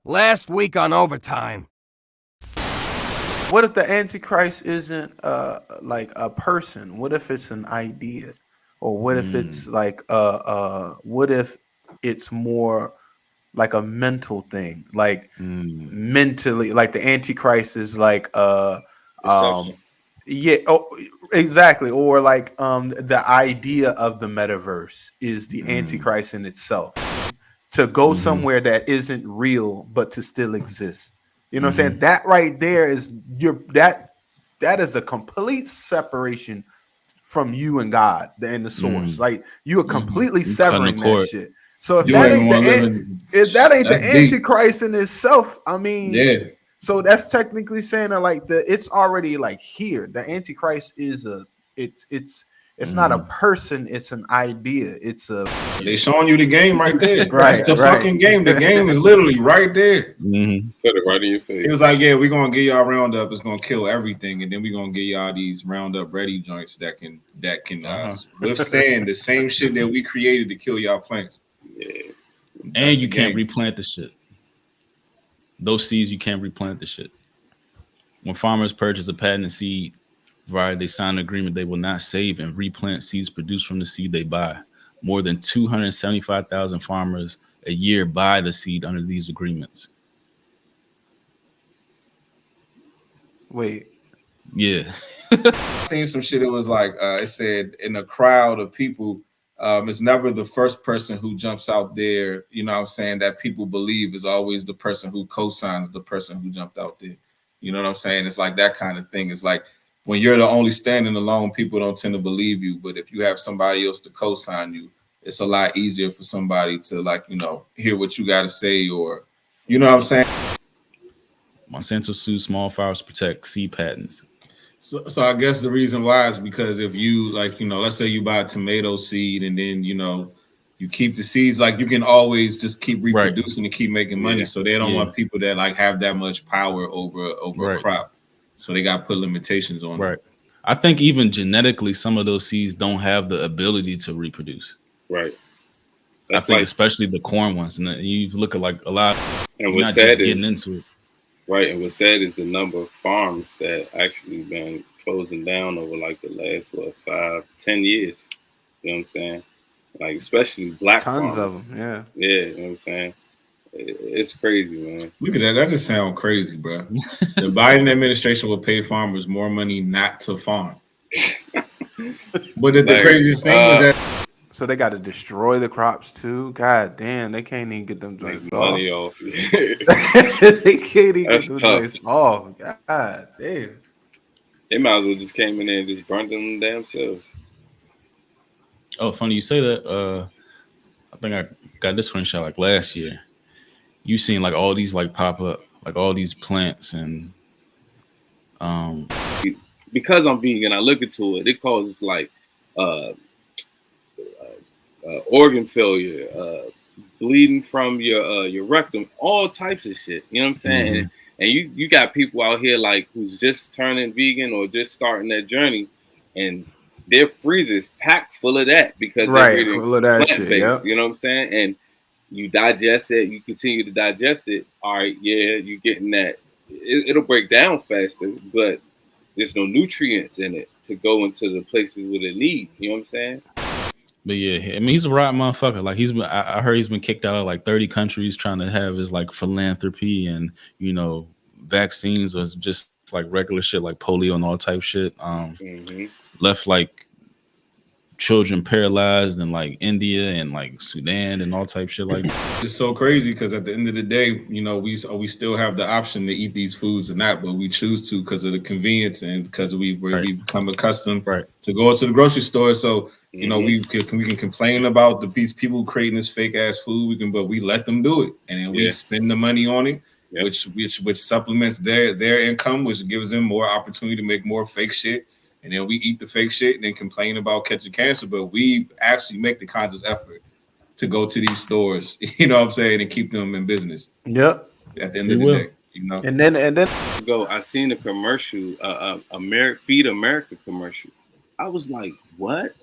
Last week on Overtime. What if the Antichrist isn't like a person? What if it's an idea? Or what if it's like what if it's more like a mental thing? Like mentally, like the Antichrist is like Deception. yeah, oh, exactly. Or like the idea of the metaverse is the Antichrist in itself. To go somewhere that isn't real but to still exist. You know what I'm saying? That right there is that is a complete separation from you and God and the source. Like you are completely You cutting the severing that cord. shit. So if You that ain't ain't want to live the in. if that ain't the That's deep. Antichrist in itself, I mean, Yeah. so that's technically saying that like it's already like here. The Antichrist is it's not a person, it's an idea. It's a They showing you the game right there. That's right, the right. fucking game. The game is literally right there. Put it right in your face. It was like, yeah, we're gonna give y'all Roundup. It's gonna kill everything, and then we're gonna give y'all these Roundup ready joints that can withstand the same shit that we created to kill y'all plants. Yeah. And you can't replant the shit. Those seeds, you can't replant the shit. When farmers purchase a patented seed variety, they sign an agreement they will not save and replant seeds produced from the seed they buy. More than 275,000 farmers a year buy the seed under these agreements. Wait. Yeah. Seen some shit. It was like it said in a crowd of people, it's never the first person who jumps out there. You know what I'm saying? That people believe is always the person who co-signs the person who jumped out there. You know what I'm saying? It's like that kind of thing. It's like when you're the only standing alone, people don't tend to believe you. But if you have somebody else to co-sign you, it's a lot easier for somebody to hear what you got to say, or you know what I'm saying? Monsanto sues small farmers to protect seed patents. So I guess the reason why is because if you let's say you buy a tomato seed and then you keep the seeds, like you can always just keep reproducing and keep making money. Yeah. So they don't want people that have that much power over a crop. So they got to put limitations on it. I think even genetically, some of those seeds don't have the ability to reproduce. Right. That's I think especially the corn ones, and you look at like a lot. And what's sad is getting into it. Right, and what's sad is the number of farms that actually been closing down over like the last 5-10 years. You know what I'm saying? Like especially black tons farmers. of them. Yeah. Yeah, you know what I'm saying? It's crazy, man. Look at that. That just sounds crazy, bro. The Biden administration will pay farmers more money not to farm. But the craziest thing is that. So they got to destroy the crops too. God damn, they can't even get them joints money off. they can't even get them joints off. God damn. They might as well just came in there and just burnt them damn selves. Oh, funny you say that. I think I got this screenshot like last year. You seen like all these like pop up, like all these plants and because I'm vegan, I look into it. It causes like organ failure, bleeding from your rectum, all types of shit. You know what I'm saying? Mm-hmm. And you got people out here like who's just turning vegan or just starting that journey, and their freezers packed full of that because they're eating full of that plant-based. Shit, yep. You know what I'm saying? And you digest it, you continue to digest it. All right, yeah, you're getting that. It'll break down faster, but there's no nutrients in it to go into the places where they need. You know what I'm saying? But yeah, I mean, he's a right motherfucker. Like I heard he's been kicked out of like 30 countries trying to have his like philanthropy and vaccines or just like regular shit like polio and all type shit. Left like children paralyzed in like India and like Sudan and all type shit like that. It's so crazy because at the end of the day, we still have the option to eat these foods or not, but we choose to because of the convenience and because we become accustomed to go to the grocery store. So we can complain about these people creating this fake ass food. But we let them do it, and then we spend the money on it, which supplements their income, which gives them more opportunity to make more fake shit. And then we eat the fake shit and then complain about catching cancer. But we actually make the conscious effort to go to these stores, you know what I'm saying, and keep them in business. Yep. At the end of the day, And then I seen a commercial, Feed America commercial. I was like, what?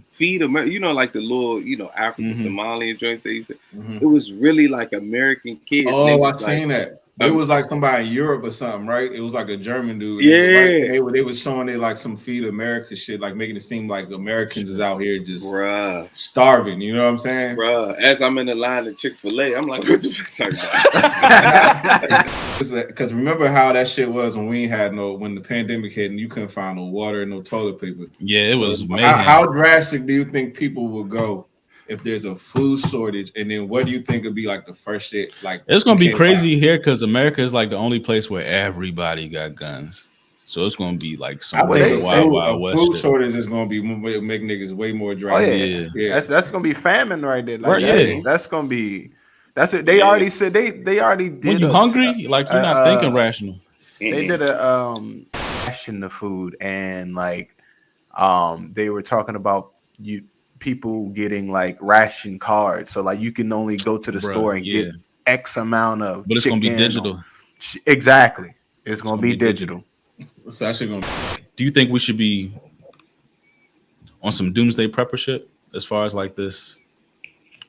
feed America, you know, like the little, you know, African Somalian joints they used to. Mhm. It was really like American kids. Oh, I seen that. But it was like somebody in Europe or something, right? It was like a German dude. Yeah, they were showing it like some Feed America shit, like making it seem like Americans is out here just starving. You know what I'm saying? Bruh. As I'm in the line at Chick-fil-A, I'm like, what the fuck? Because remember how that shit was when when the pandemic hit and you couldn't find no water and no toilet paper. Yeah, it was. How drastic do you think people will go if there's a food shortage? And then what do you think would be like the first shit? Like, it's gonna be crazy here because America is like the only place where everybody got guns. So it's gonna be like some wild west food shit. shortage is gonna be make niggas way more drastic. Yeah. That's gonna be famine right there. Like, that's gonna be. That's it. They already said they already did. When you hungry, like you're not thinking rational. They did a ration the food and like they were talking about people getting like ration cards. So like you can only go to the store and get X amount of. But it's gonna be digital. Exactly. It's gonna be digital. It's actually gonna. Do you think we should be on some doomsday prepper shit as far as like this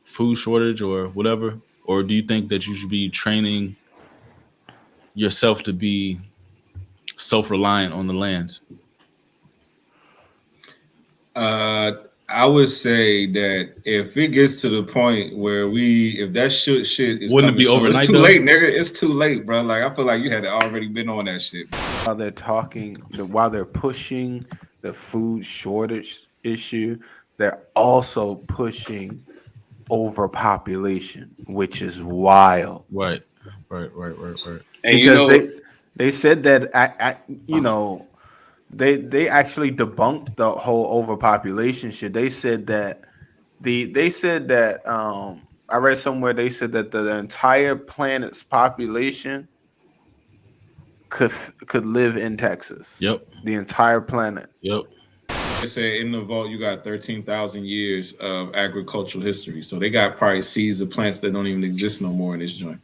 food shortage or whatever? Or do you think that you should be training yourself to be self-reliant on the land? I would say that if it gets to the point where if that shit is wouldn't it be overnight? It's too late, nigga. It's too late, bro. Like I feel like you had already been on that shit. While they're pushing the food shortage issue, they're also pushing overpopulation, which is wild. Right. And because they said that they actually debunked the whole overpopulation shit. They said that I read somewhere they said that the entire planet's population could live in Texas. Yep. The entire planet. Yep. They say in the vault you got 13,000 years of agricultural history. So they got probably seeds of plants that don't even exist no more in this joint.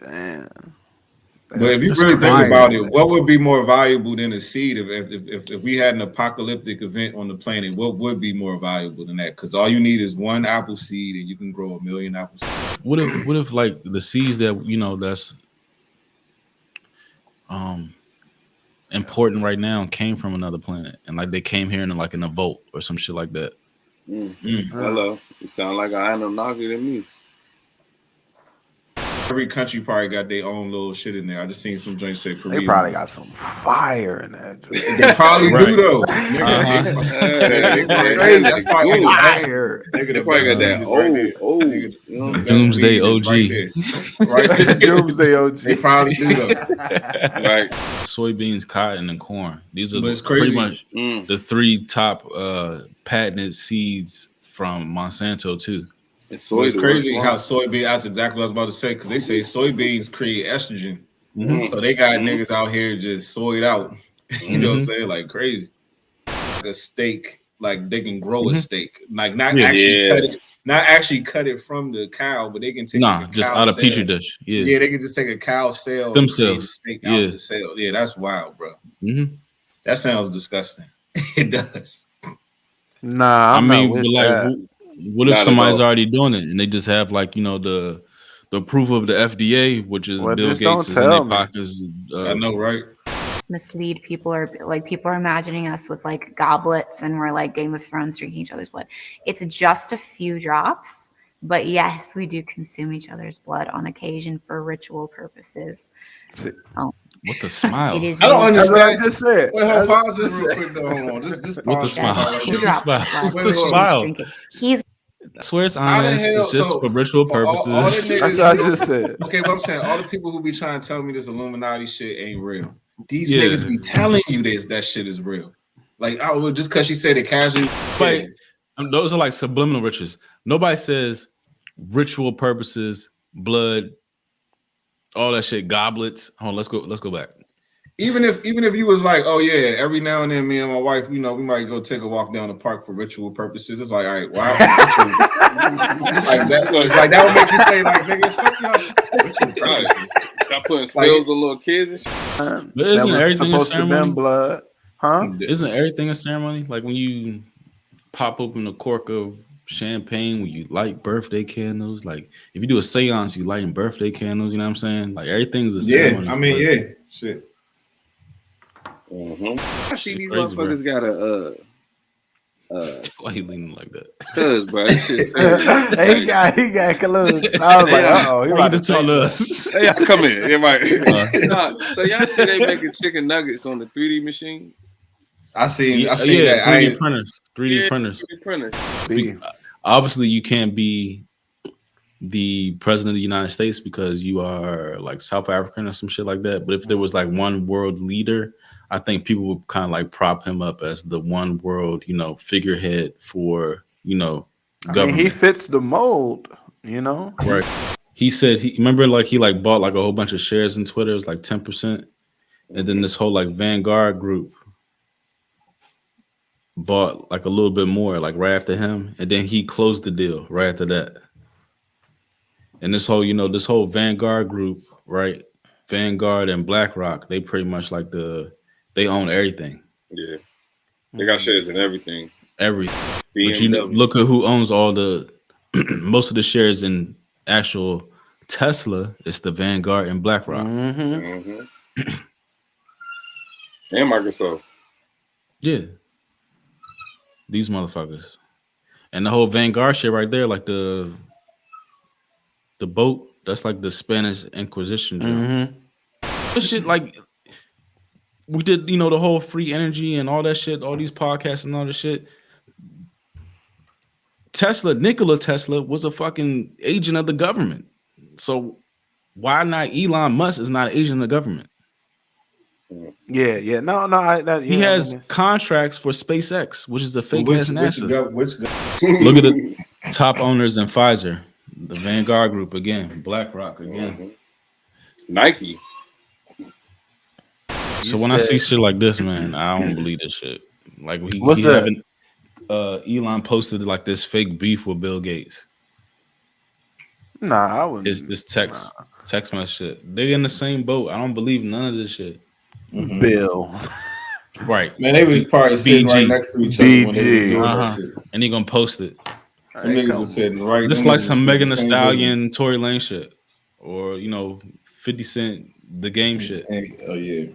Damn. But if you really think about it, what would be more valuable than a seed? If we had an apocalyptic event on the planet, what would be more valuable than that? Because all you need is one apple seed, and you can grow 1 million apple seeds. What if like the seeds that that's important right now came from another planet, and like they came here in a vote or some shit like that? Hello, you sound like an Anunnaki to me. Every country probably got their own little shit in there. I just seen some joints say Korea. They probably got some fire in that. They probably do though. They probably got that old Doomsday OG. Right. Doomsday OG. They probably do though. Right. Soybeans, cotton, and corn. These are pretty pretty much the three top patented seeds from Monsanto too. It's crazy how soybean. That's exactly what I was about to say, because they say soybeans create estrogen. So they got niggas out here just soyed out. You know what I'm saying? Like crazy. Like a steak, like they can grow a steak, like not actually cut it from the cow, but they can take just out of petri dish. Yeah, they can just take a cow cell themselves, steak out the cell. Yeah, that's wild, bro. That sounds disgusting. It does. Nah, what if somebody's already doing it and they just have the proof of the FDA, which is Bill Gates is in their pockets? I know, right? Mislead people, or like people are imagining us with like goblets and we're like Game of Thrones drinking each other's blood. It's just a few drops, but yes, we do consume each other's blood on occasion for ritual purposes. What the smile? It is. I don't understand. I just said. Wait, hold on, pause this real quick though. Hold on, just pause. What the smile? He drops blood. The smile. He's. I swear it's honest. It's just for ritual purposes. That's what I just said. Okay, but I'm saying all the people who be trying to tell me this Illuminati shit ain't real. These niggas be telling you that shit is real. Like, just because she said it casually. Like, those are like subliminal riches. Nobody says ritual purposes, blood, all that shit, goblets. Hold on, let's go back. Even if you was like, oh yeah, every now and then me and my wife, we might go take a walk down the park for ritual purposes. It's like, all right, wow. Like that would make you say, like, nigga, fuck y'all. Ritual purposes. Stop putting spells on little kids and shit. But isn't everything supposed to be blood? Huh? Isn't everything a ceremony? Like when you pop open a cork of champagne, when you light birthday candles, like if you do a seance, you lighting birthday candles. You know what I'm saying? Like everything's a ceremony. I mean, yeah, shit. I see these crazy, motherfuckers got a. Why you leaning like that? Cause, bro, this shit's terrible. he got close. I was like, uh-oh, he about to talk say to that. us. Hey, y'all come in. Yeah, right. Nah, so y'all see they making chicken nuggets on the 3D machine? I seen that. 3D printers. 3D printers. 3D printers. Obviously, you can't be the president of the United States because you are like South African or some shit like that. But if there was like one world leader, I think people would kind of like prop him up as the one world, figurehead for, government. I mean, he fits the mold, Right. He said he bought like a whole bunch of shares in Twitter. It was like 10%. And then this whole like Vanguard group bought like a little bit more, like right after him. And then he closed the deal right after that. And this whole, this whole Vanguard group, right? Vanguard and BlackRock, they pretty much like they own everything. Yeah. They got shares in everything. Everything. But look at who owns all the most of the shares in actual Tesla. It's the Vanguard and BlackRock. And Microsoft. Yeah. These motherfuckers. And the whole Vanguard shit right there, like the boat, that's like the Spanish Inquisition. This shit, like we did, the whole free energy and all that shit, all these podcasts and all this shit. Nikola Tesla was a fucking agent of the government. So why not Elon Musk is not an agent of the government? Yeah. No. He has contracts for SpaceX, which is a fake ass NASA. Look at the top owners in Pfizer, the Vanguard Group again, BlackRock again, Nike. So when I see shit like this, man, I don't believe this shit. Like Elon posted like this fake beef with Bill Gates. Nah, I wouldn't. This text message shit. They're in the same boat. I don't believe none of this shit. Bill. Right. Man, they was probably sitting right next to each other when they were doing that shit. And he gonna post it. Them niggas was sitting right. Just like some Megan Thee Stallion, Tory Lane shit. Or, 50 Cent, the game shit. Oh, yeah.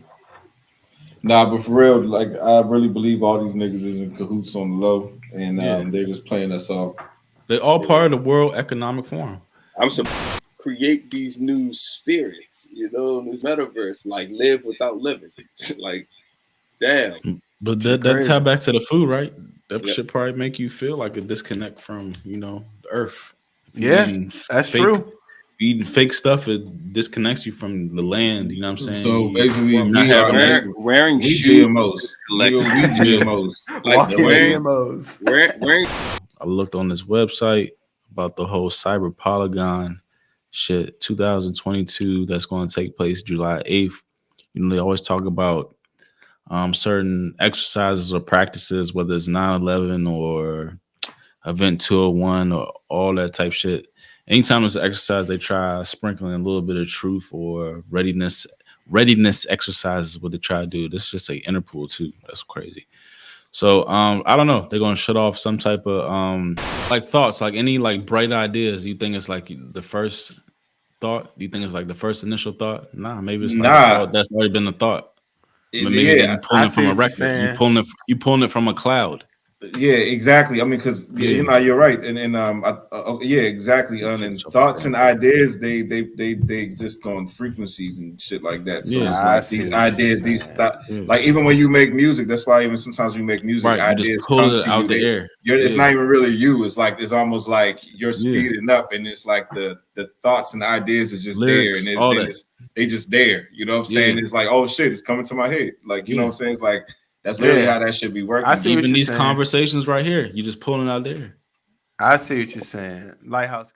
Nah, but for real, like I really believe all these niggas is in cahoots on the low, and they're just playing us off. They're all part of the World Economic Forum. I'm supposed to create these new spirits, in this metaverse, like live without living. Like, damn. But that tie back to the food, right? That should probably make you feel like a disconnect from, the earth. Yeah, that's true. Eating fake stuff, it disconnects you from the land. You know what I'm saying? So basically, wearing GMOs. GMOs. Like wearing I looked on this website about the whole cyber Polygon shit 2022 that's going to take place July 8th. They always talk about certain exercises or practices, whether it's 9/11 or Event 201 or all that type shit. Anytime there's an exercise, they try sprinkling a little bit of truth or readiness exercises. What they try to do. This is just a Interpol too. That's crazy. So I don't know. They're gonna shut off some type of like thoughts, like any like bright ideas. You think it's like the first thought? Do you think it's like the first initial thought? Nah, maybe it's like a thought that's already been a thought. But maybe you're pulling it from a record. You pulling it from a cloud. Yeah, exactly. I mean, because you're right, and yeah, exactly. And thoughts and ideas, they exist on frequencies and shit like that. So it's like these ideas, like even when you make music, that's why even sometimes we make music, ideas come to out the air. It's not even really you. It's almost like you're speeding up, and it's like the thoughts and ideas is just lyrics, there, and they just there. You know what I'm saying? It's like, oh shit, it's coming to my head. Like you know what I'm saying? It's like. That's literally how that should be working. I see even these conversations right here, you just pulling out there. I see what you're saying. Lighthouse.